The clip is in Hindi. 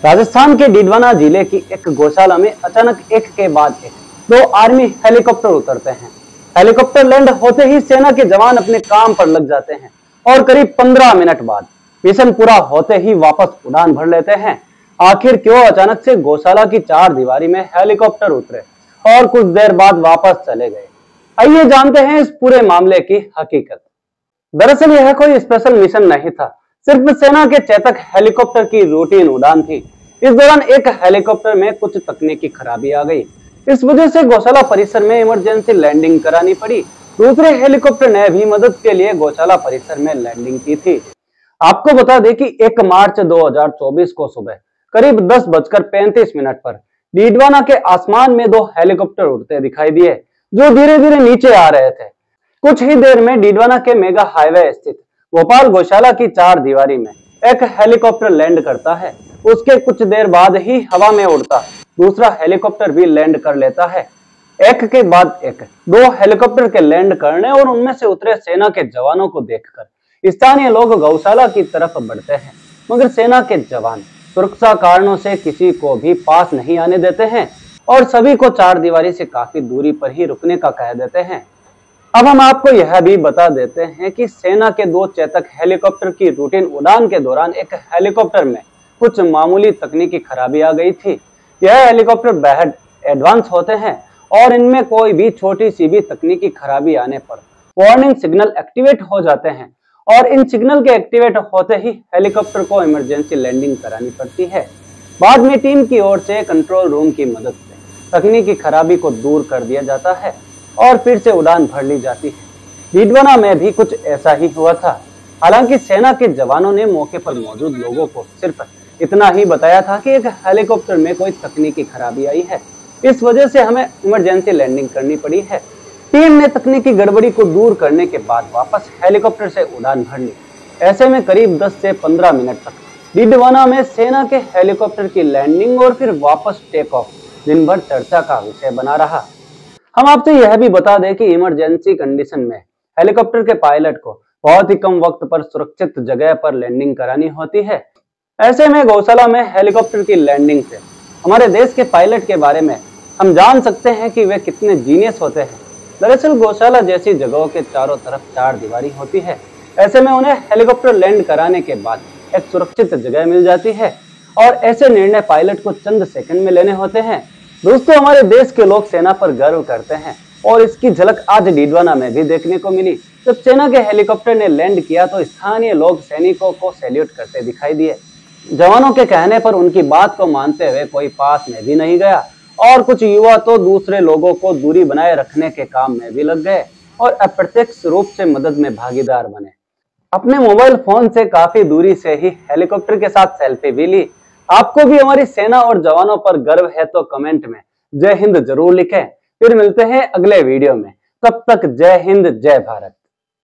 राजस्थान के डीडवाना जिले की एक गौशाला में अचानक एक के बाद एक दो आर्मी हेलीकॉप्टर उतरते हैं। हेलीकॉप्टर लैंड होते ही सेना के जवान अपने काम पर लग जाते हैं और करीब 15 मिनट बाद मिशन पूरा होते ही वापस उड़ान भर लेते हैं। आखिर क्यों अचानक से गौशाला की चार दीवारी में हेलीकॉप्टर उतरे और कुछ देर बाद वापस चले गए? आइए जानते हैं इस पूरे मामले की हकीकत। दरअसल यह कोई स्पेशल मिशन नहीं था, सिर्फ सेना के चेतक हेलीकॉप्टर की रूटीन उड़ान थी। इस दौरान एक हेलीकॉप्टर में कुछ तकनीकी खराबी आ गई। इस वजह से गौशाला परिसर में इमरजेंसी लैंडिंग करानी पड़ी। दूसरे हेलीकॉप्टर ने भी मदद के लिए गौशाला परिसर में लैंडिंग की थी। आपको बता दें कि 1 मार्च 2024 को सुबह करीब 10:35 पर डीडवाना के आसमान में दो हेलीकॉप्टर उड़ते दिखाई दिए, जो धीरे धीरे नीचे आ रहे थे। कुछ ही देर में डीडवाना के मेगा हाईवे स्थित गोपाल गौशाला की चार दीवारी में एक हेलीकॉप्टर लैंड करता है। उसके कुछ देर बाद ही हवा में उड़ता दूसरा हेलीकॉप्टर भी लैंड कर लेता है। एक के बाद एक दो हेलीकॉप्टर के लैंड करने और उनमें से उतरे सेना के जवानों को देखकर स्थानीय लोग गौशाला की तरफ बढ़ते हैं, मगर सेना के जवान सुरक्षा कारणों से किसी को भी पास नहीं आने देते हैं और सभी को चार दीवारी से काफी दूरी पर ही रुकने का कह देते हैं। अब हम आपको यह भी बता देते हैं कि सेना के दो चेतक हेलीकॉप्टर की रूटीन उड़ान के दौरान एक हेलीकॉप्टर में कुछ मामूली तकनीकी खराबी आ गई थी। यह हेलीकॉप्टर बेहद एडवांस होते हैं और इनमें कोई भी छोटी सी भी तकनीकी खराबी आने पर वार्निंग सिग्नल एक्टिवेट हो जाते हैं और इन सिग्नल के एक्टिवेट होते ही हेलीकॉप्टर को इमरजेंसी लैंडिंग करानी पड़ती है। बाद में टीम की ओर से कंट्रोल रूम की मदद से तकनीकी खराबी को दूर कर दिया जाता है और फिर से उड़ान भर ली जाती है। डीडवाना में भी कुछ ऐसा ही हुआ था। हालांकि सेना के जवानों ने मौके पर मौजूद लोगों को सिर्फ इतना ही बताया था कि एक हेलीकॉप्टर में कोई तकनीकी खराबी आई है, इस वजह से हमें इमरजेंसी लैंडिंग करनी पड़ी है। टीम ने तकनीकी गड़बड़ी को दूर करने के बाद वापस हेलीकॉप्टर से उड़ान भर ली। ऐसे में करीब 10 से 15 मिनट तक डीडवाना में सेना के हेलीकॉप्टर की लैंडिंग और फिर वापस टेक ऑफ दिन भर चर्चा का विषय बना रहा। हम आपसे यह भी बता दें कि इमरजेंसी कंडीशन में हेलीकॉप्टर के पायलट को बहुत ही कम वक्त पर सुरक्षित जगह पर लैंडिंग करानी होती है। ऐसे में गौशाला में हेलीकॉप्टर की लैंडिंग से हमारे देश के पायलट के बारे में हम जान सकते हैं कि वे कितने जीनियस होते हैं। दरअसल गौशाला जैसी जगहों के चारों तरफ चार दीवारी होती है। ऐसे में उन्हें हेलीकॉप्टर लैंड कराने के बाद एक सुरक्षित जगह मिल जाती है और ऐसे निर्णय पायलट को चंद सेकंड में लेने होते हैं। दोस्तों, हमारे देश के लोग सेना पर गर्व करते हैं और इसकी झलक आज डीडवाना में भी देखने को मिली। जब सेना के हेलीकॉप्टर ने लैंड किया तो स्थानीय लोग सैनिकों को सैल्यूट करते दिखाई दिए। जवानों के कहने पर उनकी बात को मानते हुए कोई पास में भी नहीं गया और कुछ युवा तो दूसरे लोगों को दूरी बनाए रखने के काम में भी लग गए और अप्रत्यक्ष रूप से मदद में भागीदार बने। अपने मोबाइल फोन से काफी दूरी से ही हेलीकॉप्टर के साथ सेल्फी भी ली। आपको भी हमारी सेना और जवानों पर गर्व है तो कमेंट में जय हिंद जरूर लिखें। फिर मिलते हैं अगले वीडियो में। तब तक जय हिंद, जय भारत।